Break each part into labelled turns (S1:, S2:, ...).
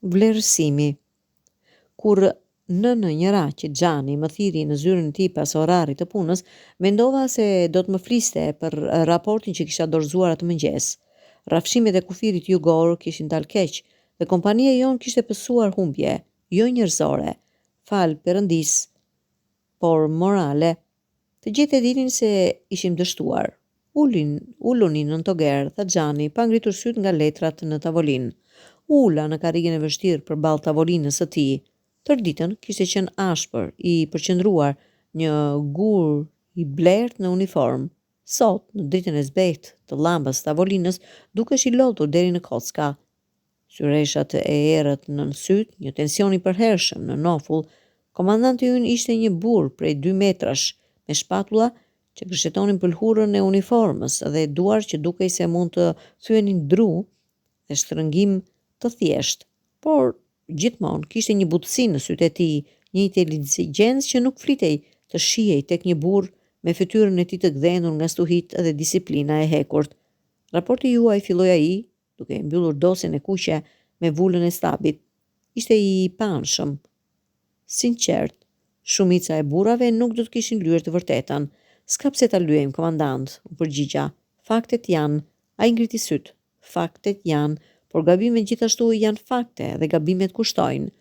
S1: Vlerësimi. Kur në njëra që Xhani më thiri në zyrën e tij pas orarit të punës, mendova se do të më fliste për raportin që kisha dorëzuar atë mëngjes. Rrafshimet e kufirit jugor kishin dalë keq dhe kompania jon kishte pësuar humbje, jo njerëzore, fal Perëndis, por morale. Të gjithë e dinin se ishim dështuar. Uluni në toger, tha Xhani, pa ngritur syt nga letrat në tavolinë. Ula në karrigën e vështirë përballë tavolinës së tij. Tër ditën kishte qenë ashpër, i përqendruar, një gur i blert në uniform. Sot, në dritën e zbehtë të llambës tavolinës, dukesh i lodhur deri në kocka. Syreshat e erët nën syt, një tension i përhershëm në nofull. Komandanti ynë ishte një burr prej 2 metrash, me shpatulla që gëshetonin pëlhurën e uniformës dhe duar që dukej se mund të thyenin dru dhe shtrëngim të thjesht, por gjithmonë kishte një butësi në sytë e tij, një inteligjencë që nuk flitej të shihej tek një burr me fytyrën e tij të gdhendur nga stuhit dhe disiplina e hekurt. Raporti juaj, filloi ai, duke mbyllur dosjen e kuqe me vulën e stabit. Ishte i panshëm. Sinqert, shumica e burrave nuk do të kishin lyer të vërtetën. S'ka pse ta lyejmë, komandant, u përgjigja. Faktet janë, ai ngriti syt. Faktet janë, por gabimet gjithashtu janë fakte dhe gabimet kushtojnë.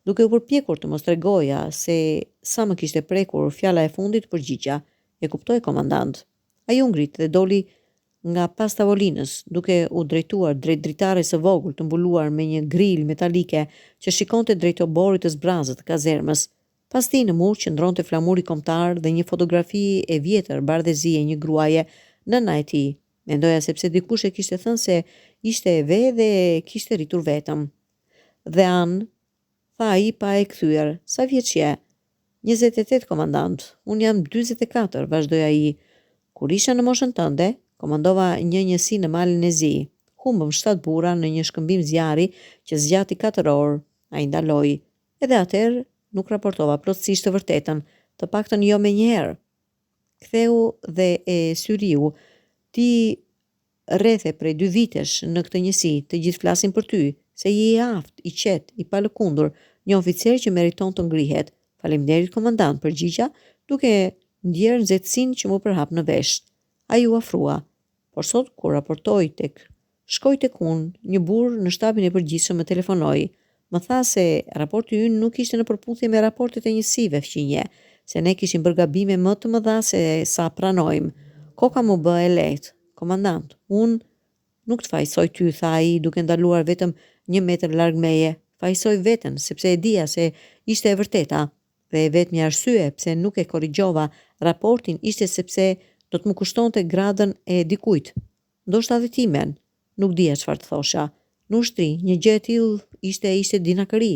S1: Duke u përpjekur të mos tregoja se sa më kishte prekur fjala e fundit, përgjigja. E kuptoj, komandant. Ai u ngrit dhe doli nga pas tavolinës, duke u drejtuar drejt dritares së vogël të mbuluar me një gril metalike që shikonte drejt oborrit të zbrazët të kazermës. Pas tij në mur qëndronte flamuri kombëtar dhe një fotografi e vjetër bardhëzie një gruaje, nëna e tij. Mendoja sepse dikush e kishte thënë se ishte e ve dhe kishte rritur vetëm. Dhe anë, tha ai pa e kthyer, sa vjeç je? 28, komandant. Unë jam 44, vazhdoi ai. Kur isha në moshën tënde, komandova një njësi në malin e zi. Humbëm 7 burra në një shkëmbim zjarri që zgjati 4 orë. Ai ndaloi. Edhe atëherë nuk raportova plotësisht të vërtetën, të paktën jo me njëherë. Ktheu dhe e syriu, ti rrethe prej 2 vitesh në këtë njësi, të gjithë flasin për ty, se je i aft, i qet, i palëkundur, një oficer që meriton të ngrihet. Faleminderit, komandant, përgjigja, duke ndjerë nxehtësinë që mu përhap në vesh. Ai u afrua, por sot kur shkoj tek unë, një burr në shtabin e përgjithshëm më telefonoi. Më tha se raporti ynë nuk ishte në përputhje me raportet e njësive fqinje, se ne kishim bërë gabime më të mëdha se sa pranojmë. Koka mu bë e lehtë. Komandant, unë nuk të fajsoj ty, tha ai, duke ndaluar vetëm 1 metër larg meje. Fajsoj veten, sepse e dija se ishte e vërteta. Dhe vetmi arsye pse nuk e korrigjova raportin ishte sepse do të më kushtonte gradën e dikujt. Ndoshta edhe timen. Nuk dija çfarë të thosha. Në ushtri, një gjë e tillë ishte dinakëri,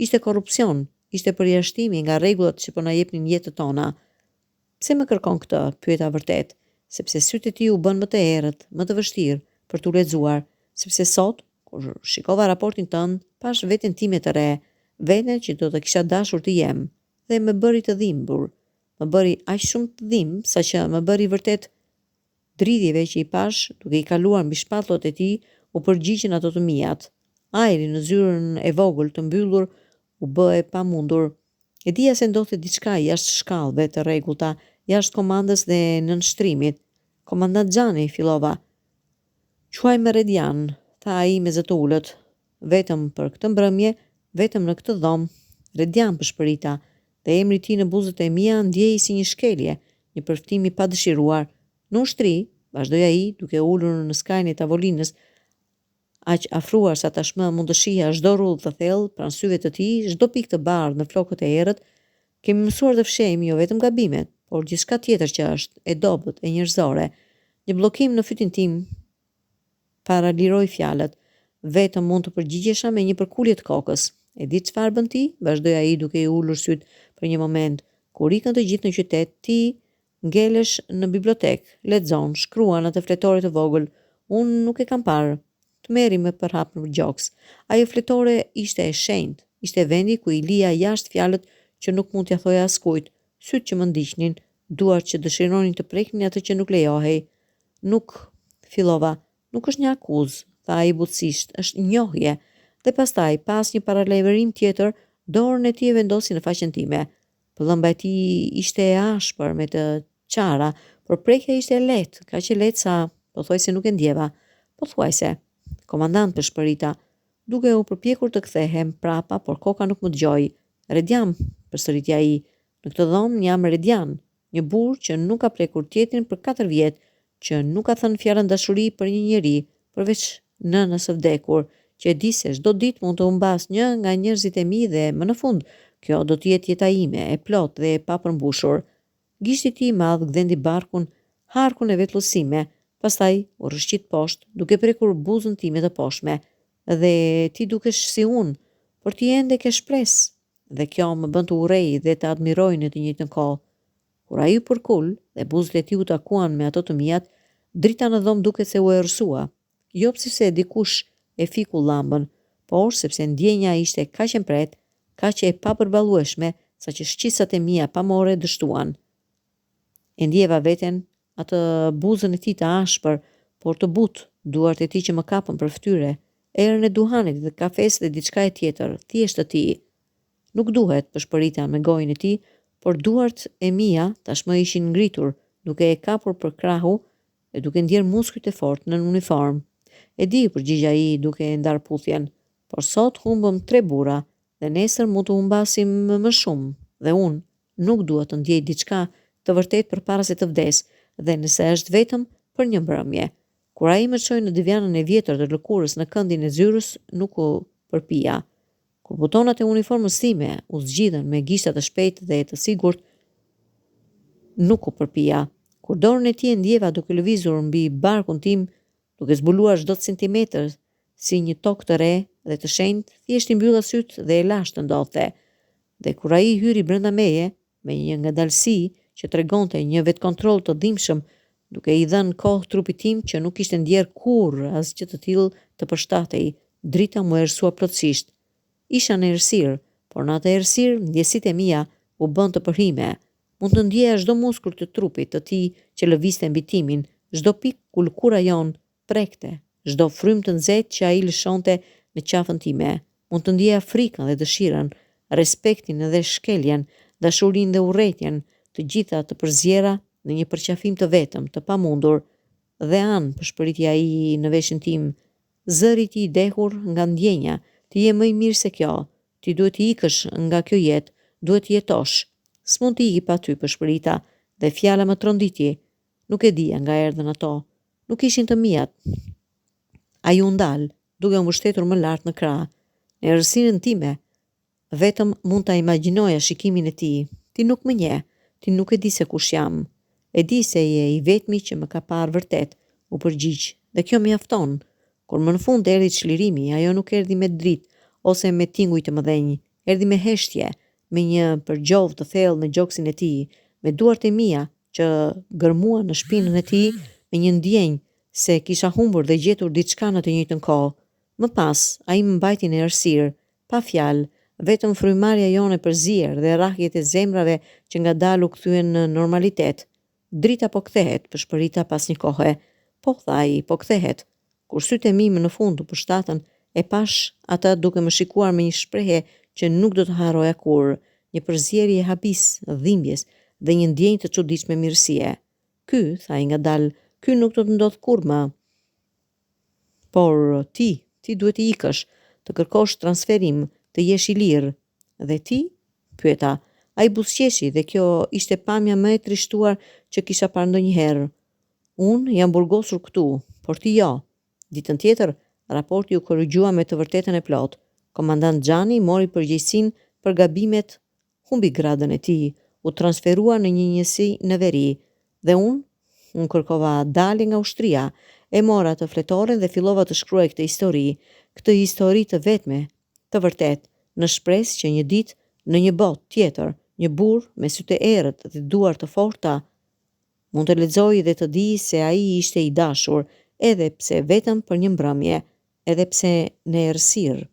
S1: ishte korrupsion, ishte përjashtimi nga rregullat që po na jepnin jetët tona. Pse më kërkon këtë? Pyeta vërtet, sepse sytë e tij u bën më të errët, më të vështirë për t'u lexuar, sepse sot, kur shikova raportin tënd, pash veten time të re, veten që do të kisha dashur të jem, dhe më bëri të dhimbur. Më bëri aq shumë të dhimbë saqë më bëri vërtet dridhjeve që i pash, duke i kaluar mbi shpatullët e tij, u përgjigjen ato të mijat. Ajri në zyrën e vogël të mbyllur u bë e pamundur. E dija se ndodhte diçka jashtë shkallëve të rregullta, jashtë komandës dhe nënshtrimit. Komandant Xhani, fillova. Quaj me Redian, tha ai me zë të ulët. Vetëm për këtë mbrëmje, vetëm në këtë dhomë. Redian, përshpërita, dhe emri i tij në buzët e mia ndjej si një shkelje, një përftim i padëshiruar. Në ushtri, vazhdoi ai, duke ulur në skajin e tavolinës, aq afruar sa tashmë mund të shihja çdo rrudhë të thellë pranë syve të tij, çdo pikë të bardhë në flokët e errët, kemi mësuar të fshehim jo vetëm gabimet, por gjithçka tjetër që është e dobët, e njerëzore. Një bllokim në fytin tim paraliroi fjalët. Vetëm mund të përgjigjesha me një përkulje të kokës. E di çfarë bën ti? Vazhdoi ai duke i ulur syt për një moment. Kur ikën të gjithë në qytet, ti ngelesh në bibliotek, lexon, shkruan atë fletore të vogël. Unë nuk e kam parë. Të merri me përhap në gjoks. Ajo fletore ishte e shenjtë, ishte vendi ku i lija jashtë fjalët që nuk mund t'ja thoja askujt, syt që më ndiqnin, duart që dëshironin të preknin atë që nuk lejohej. Nuk, fillova. Nuk është një akuzë, tha ai butësisht, është njohje. Dhe pastaj, pas një paralajmërim tjetër, dorën e tij e vendosi në faqen time. Pëllëmba e tij ishte e ashpër me të qara, por prekja ishte e lehtë, kaq e lehtë sa pothuajse nuk e ndjeva. Pothuajse, komandant përshpërita, duke u përpjekur të kthehem prapa, por koka nuk më dëgjoi. Redian, përsëriti ai, në këtë dhomë jam Redian, një burr që nuk ka prekur tjetrin për 4 vjet, që nuk ka thënë fjalën dashuri për një njeri, përveç nënës së vdekur, që e di se çdo ditë mund të humbas një nga njerëzit e mi dhe më në fund, kjo do të jetë jeta ime, e plot dhe e papërmbushur. Gishti i tij i madh gdhendi barkun, harkun e vetëllësime, pastaj u rrëshqit poshtë, duke prekur buzën time të poshtme. Dhe ti dukesh si unë, por ti ende ke shpresë. Dhe kjo më bën të urrej dhe të admiroj në të njëjtën kohë. Kur ai u përkul dhe buzët e tij u takuan me ato të mijat, drita në dhomë duket se u errësua. Jo sepse dikush e fiku llambën, por sepse ndjenja ishte kaq e mpret, kaq e papërballueshme, saqë shqisat e mia pamore dështuan. E ndjeva veten atë buzën e tij të ashpër, por të butë, duart e tij që më kapën për fytyrë, erën e duhanit dhe kafes dhe diçka e tjetër, thjesht të tij. Nuk duhet, përshpërita me gojën e tij, por duart e mia tashmë ishin ngritur, duke e kapur për krahu dhe duke ndjer muskujt e fortë në uniform. E di, përgjigj ai duke e ndar puthjen, por sot humbëm 3 burra dhe nesër mund të humbasim më shumë dhe unë nuk dua të ndjej diçka të vërtet përpara se të vdes dhe nëse është vetëm për një mbrëmje. Kur ai më çoi në divanën e vjetër të lëkurës në këndin e zyrës, nuk u përpija. Kur butonat e uniformës time u zgjidhen me gishta të shpejtë dhe të sigurt, nuk u përpija. Kur dorën e tij e ndjeva duke lëvizur mbi barkun tim, duke zbuluar çdo centimetër si një tokë të re dhe të shenjtë, thjesht i mbylla sytë dhe e lash të ndodhte. Dhe kur ai hyri brenda meje, me një ngadalësi që tregonte një vetkontroll të dhimbshëm, duke i dhënë kohë trupit tim që nuk kishte ndjer kurrë asgjë të tillë të përshtatej, drita mu erësua plotësisht. Isha në errësirë, por në atë errësirë ndjesitë e mia u bën të përhime. Mund të ndjeja çdo muskull të trupit të tij që lëvizte mbi timin, çdo pikë ku lëkura jon prekte, çdo frymë të nxehtë që ai lëshonte në qafën time. Mund të ndjeja frikën dhe dëshirën, respektin dhe shkeljen, dashurinë dhe urrëtitjen, të gjitha të përzjera në një përqafim të vetëm, të pamundur. Dhe anë, përshpëriti ai në veshin tim, zëri i dehur nga ndjenja, ti je më i mirë se kjo, ti duhet të ikësh nga kjo jetë, duhet të jetosh. S'mund të iki pa ty, përshpërita, dhe fjala më tronditi. Nuk e dija nga erdhën ato. Nuk ishin të mijat. Ai u ndal, duke u mbështetur më lart në krah. Në errësirën time, vetëm mund ta imagjinoja shikimin e tij. Ti nuk më njeh, ti nuk e di se kush jam. E di se je i vetmi që më ka parë vërtet, u përgjigj, dhe kjo mjafton. Kur më në fund erdhi çlirimi, ajo nuk erdhi me dritë ose me tinguj të mëdhenj, erdhi me heshtje, me një përgjovë të thellë në gjoksin e tij, me duart e mia që gërmuan në shpinën e tij, me një ndjenjë se kisha humbur dhe gjetur diçka në të njëjtën kohë. Më pas, ai më mbajti në errësirë, pa fjalë, vetëm frymarrja jone përzier dhe rrahjet e zemrave që ngadalë u kthyen në normalitet. Drita po kthehet, përshpërita pas një kohe. Po, tha ai, po kthehet. Kur sytë e mi më në fund u përshtatën, e pash ata duke më shikuar me një shprehje që nuk do të harroja kurrë, një përzierje habis, dhimbjes dhe një ndjenjë të çuditshme mirësie. Ky, tha ai ngadalë, ky nuk do të ndodh kurrë më. Por ti duhet të ikësh, të kërkosh transferim, të jesh i lirë. Dhe ti? Pyeta. Ai buzëqeshi dhe kjo ishte pamja më e trishtuar që kisha parë ndonjëherë. Unë jam burgosur këtu, por ti jo. Ditën tjetër, raporti u korrigjua me të vërtetën e plot. Komandant Xhani mori përgjegjësinë për gabimet, humbi gradën e tij, u transferua në një njësi në veri, dhe unë kërkova dalje nga ushtria, e mora të fletoren dhe fillova të shkruaj këtë histori të vetme, të vërtet, në shpresë që një ditë në një botë tjetër, një burr me sytë e errët dhe duar të forta, mund të lexojë dhe të di se ai ishte i dashur, edhe pse vetëm për një mbrëmje, edhe pse në errësirë.